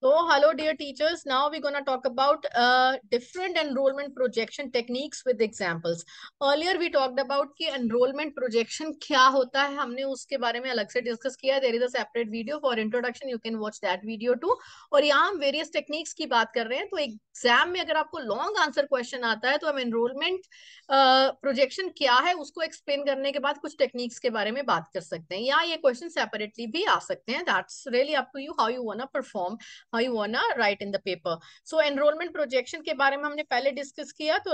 So, hello, dear teachers. Now we're going to talk about different enrollment projection techniques with examples. Earlier we talked about कि enrollment projection क्या होता है, हमने उसके बारे में अलग से डिस्कस किया. There is a separate video for introduction. You can watch that video too. और यहाँ हम various techniques की बात कर रहे हैं. तो एग्जाम में अगर आपको लॉन्ग आंसर क्वेश्चन आता है तो हम एनरोलमेंट प्रोजेक्शन क्या है उसको एक्सप्लेन करने के बाद कुछ टेक्निक्स के बारे में बात कर सकते हैं, या ये क्वेश्चन सेपरेटली भी आ सकते हैं. That's really up to you how you want perform, how you wanna write in the paper. So enrollment projection के बारे में हमने पहले डिस्कस किया. तो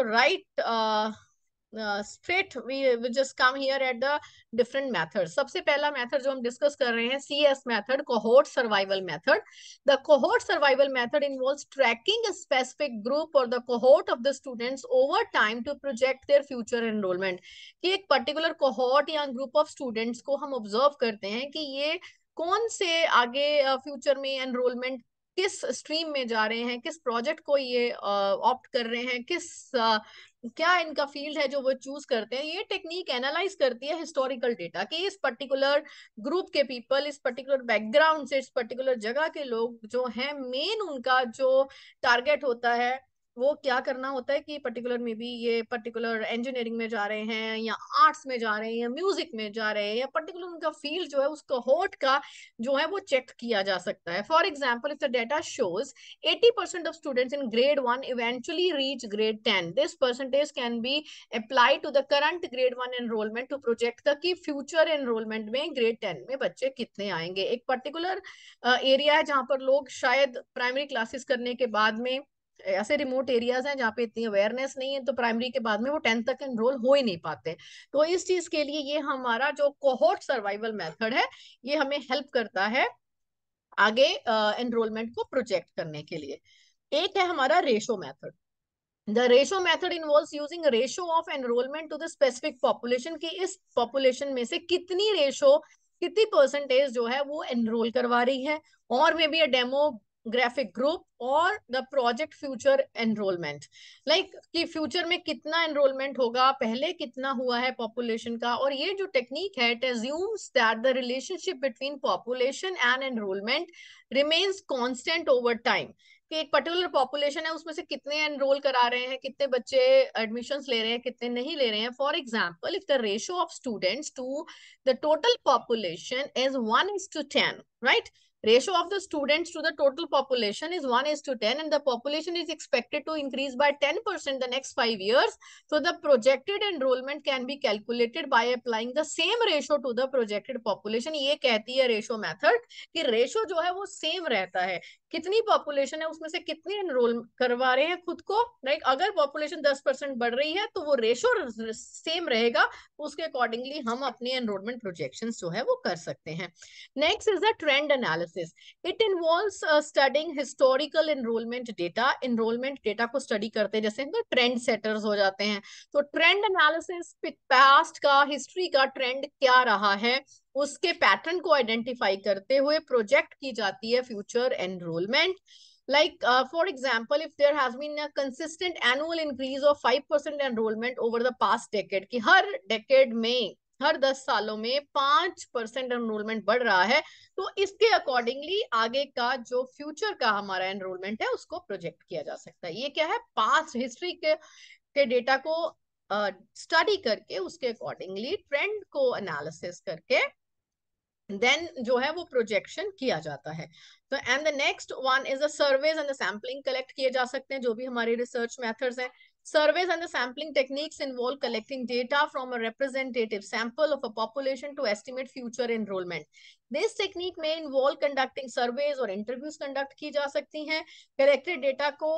straight we just come here at the different methods. सबसे पहला मेथड जो हम डिस्कस कर रहे हैं CS method, cohort survival method. The cohort survival method involves tracking a specific group or the cohort of the students over time to project their future enrollment. कि एक particular cohort या group of students को हम observe करते हैं कि ये कौन से आगे फ्यूचर में एनरोलमेंट किस स्ट्रीम में जा रहे हैं, किस प्रोजेक्ट को ये ऑप्ट कर रहे हैं, क्या इनका फील्ड है जो वो चूज करते हैं. ये टेक्निक एनालाइज करती है हिस्टोरिकल डेटा कि इस पर्टिकुलर ग्रुप के पीपल, इस पर्टिकुलर बैकग्राउंड से, इस पर्टिकुलर जगह के लोग जो हैं, मेन उनका जो टारगेट होता है वो क्या करना होता है कि पर्टिकुलर में भी ये पर्टिकुलर इंजीनियरिंग में जा रहे हैं या आर्ट्स में जा रहे हैं या म्यूजिक में जा रहे हैं, या पर्टिकुलर उनका फील्ड जो है उसका होट का जो है वो चेक किया जा सकता है. For example, if the data shows 80% of students in grade 1 eventually reach grade 10, this percentage can be applied to the current grade 1 enrollment to project the कि future enrollment में grade 10 में बच्चे कितने आएंगे. एक पर्टिकुलर एरिया है जहां पर लोग शायद प्राइमरी क्लासेस करने के बाद में, ऐसे रिमोट एरियाज हैं जहाँ पे इतनी अवेयरनेस नहीं है, तो प्राइमरी के बाद में वो 10th तक एनरोल हो ही नहीं पाते. तो इस चीज के लिए ये हमारा जो कोहोर्ट सर्वाइवल मेथड है ये हमें हेल्प करता है आगे एनरोलमेंट को प्रोजेक्ट करने के लिए. एक है हमारा ratio method. The ratio method involves using ratio of enrolment to the specific population, की इस पॉपुलेशन में से कितनी रेशो, कितनी परसेंटेज जो है वो एनरोल करवा रही है, और may be a demographic group और the project future enrolment. Like कि फ्यूचर में कितना एनरोलमेंट होगा, पहले कितना हुआ है पॉपुलेशन का. और ये जो टेक्निक है, it assumes that the relationship between population and enrolment remains constant over time. कि एक पर्टिकुलर पॉपुलेशन है, उसमें से कितने एनरोल करा रहे हैं, कितने बच्चे एडमिशंस ले रहे हैं, कितने नहीं ले रहे हैं. For example, if the ratio of students to the total population is 1:10, right? Ratio of the students to the total population is 1:10, and the population is expected to increase by 10% the next 5 years. So the projected enrollment can be calculated by applying the same ratio to the projected population. ये कहती है ratio method कि ratio जो है वो same रहता है, कितनी पॉपुलेशन है उसमें से कितने एनरोल करवा रहे हैं खुद को. लाइक अगर पॉपुलेशन 10% बढ़ रही है तो वो रेशो सेम रहेगा, उसके अकॉर्डिंगली हम अपने एनरोलमेंट प्रोजेक्शंस जो है वो कर सकते हैं. Next is the trend analysis. It involves studying historical enrolment data. Enrolment data को स्टडी करते हैं, जैसे हम ट्रेंड सेटर्स हो जाते हैं. तो ट्रेंड एनालिसिस, पास्ट का, हिस्ट्री का ट्रेंड क्या रहा है, उसके पैटर्न को आइडेंटिफाई करते हुए प्रोजेक्ट की जाती है future enrolment. Like, for example, if there has been a consistent annual increase of 5% enrollment over the past decade, कि हर डेकेड में, हर 10 सालों में 5% एनरोलमेंट बढ़ रहा है, तो इसके अकॉर्डिंगली आगे का जो फ्यूचर का हमारा एनरोलमेंट है उसको प्रोजेक्ट किया जा सकता है. ये क्या है, पास्ट हिस्ट्री के डेटा को स्टडी करके उसके अकॉर्डिंगली ट्रेंड को एनालिसिस करके देन जो है वो प्रोजेक्शन किया जाता है. तो and the next one is the surveys and the sampling. Collect किए जा सकते हैं जो भी हमारे रिसर्च मेथड्स हैं. Surveys and the sampling techniques involve collecting data from a representative sample of a population to estimate future enrollment. This technique may involve conducting surveys और interviews conduct की जा सकती हैं. Collected data को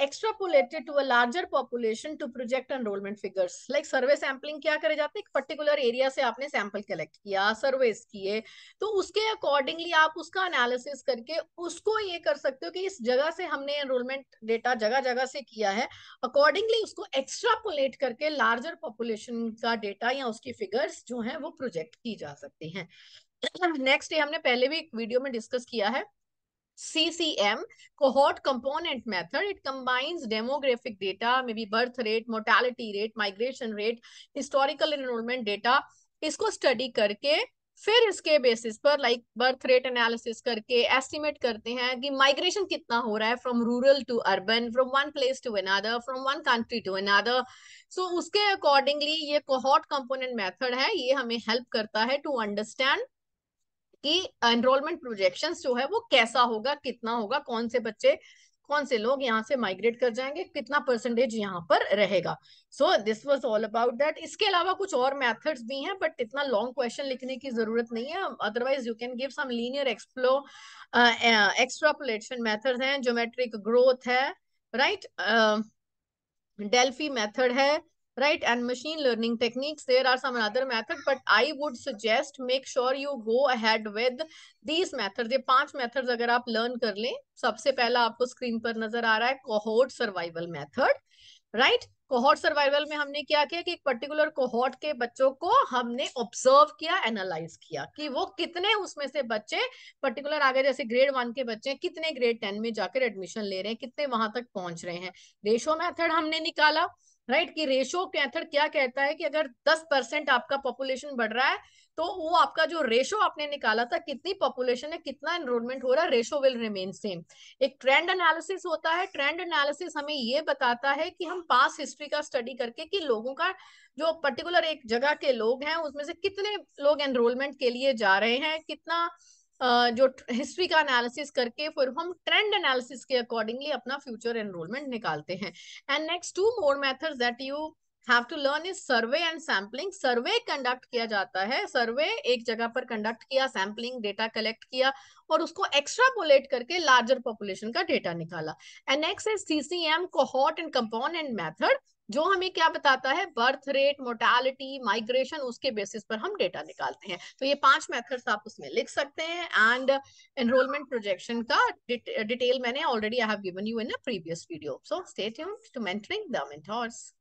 extrapolated to a larger population to project enrollment figures. Like survey sampling क्या करे जाते हैं, एक particular area से आपने sample collect किया, surveys किए, तो उसके accordingly आप उसका analysis करके उसको ये कर सकते हो कि इस जगह से हमने enrollment data जगह जगह से किया है, अकॉर्डिंगली उसको एक्स्ट्रापोलेट करके लार्जर पॉपुलेशन का डेटा या उसकी फिगर्स जो हैं वो प्रोजेक्ट की जा सकती हैं. नेक्स्ट हमने पहले भी एक वीडियो में डिस्कस किया है, CCM, cohort component method. It combines demographic data, maybe birth rate, mortality rate, migration rate, historical enrollment data. इसको स्टडी करके फिर इसके बेसिस पर लाइक बर्थ रेट एनालिसिस करके एस्टिमेट करते हैं कि माइग्रेशन कितना हो रहा है from rural to urban, from one place to another, from one country to another. So उसके अकॉर्डिंगली ये कोहॉर्ट कंपोनेंट मेथड है, ये हमें हेल्प करता है टू अंडरस्टैंड कि एनरोलमेंट प्रोजेक्शंस जो है वो कैसा होगा, कितना होगा, कौन से बच्चे, कौन से लोग यहाँ से माइग्रेट कर जाएंगे, कितना परसेंटेज यहाँ पर रहेगा। So this was all about that. इसके अलावा कुछ और मेथड्स भी हैं, बट इतना लॉन्ग क्वेश्चन लिखने की जरूरत नहीं है, otherwise you can give some linear extrapolation methods हैं, ज्योमेट्रिक ग्रोथ है, राइट, Delphi method है, right, and machine learning techniques. There are some other methods, but I would suggest make sure you go ahead with these methods. ये 5 methods अगर आप learn कर लें, सबसे पहला आपको स्क्रीन पर नजर आ रहा है cohort survival method, right. Cohort survival में हमने क्या किया कि एक पर्टिकुलर कोहॉर्ट के बच्चों को हमने ऑब्जर्व किया, एनालाइज किया कि वो कितने उसमें से बच्चे पर्टिकुलर आगे, जैसे ग्रेड 1 के बच्चे कितने ग्रेड 10 में जाकर एडमिशन ले रहे हैं, कितने वहां तक पहुंच रहे हैं। रेशो मेथड हमने निकाला, राइट, कि रेशो मेथड क्या कहता है कि अगर 10% आपका पॉपुलेशन बढ़ रहा है तो वो आपका जो रेशो आपने निकाला था, कितनी पॉपुलेशन है, कितना एनरोलमेंट हो रहा है, रेशो विल रिमेन सेम। एक ट्रेंड एनालिसिस होता है, ट्रेंड एनालिसिस हमें ये बताता है कि हम पास हिस्ट्री का स्टडी करके कि लोगों का जो पर्टिकुलर एक जगह के लोग हैं उसमें से कितने लोग एनरोलमेंट के लिए जा रहे हैं, कितना जो हिस्ट्री का एनालिसिस करके फिर हम ट्रेंड एनालिसिस के अकॉर्डिंगली अपना फ्यूचर एनरोलमेंट निकालते हैं। And next 2 more methods that you have to learn is survey and sampling. Survey conduct किया जाता है, सर्वे एक जगह पर कंडक्ट किया, सैम्पलिंग डेटा कलेक्ट किया और उसको एक्स्ट्रापोलेट करके लार्जर पॉपुलेशन का डेटा निकाला। And next is CCM, cohort and component method, जो हमें क्या बताता है, बर्थ रेट, मोर्टालिटी, माइग्रेशन, उसके बेसिस पर हम डेटा निकालते हैं। तो ये 5 मेथड्स आप उसमें लिख सकते हैं। एंड एनरोलमेंट प्रोजेक्शन का डिटेल मैंने already I have given you in a previous video. So stay tuned to mentoring the mentors.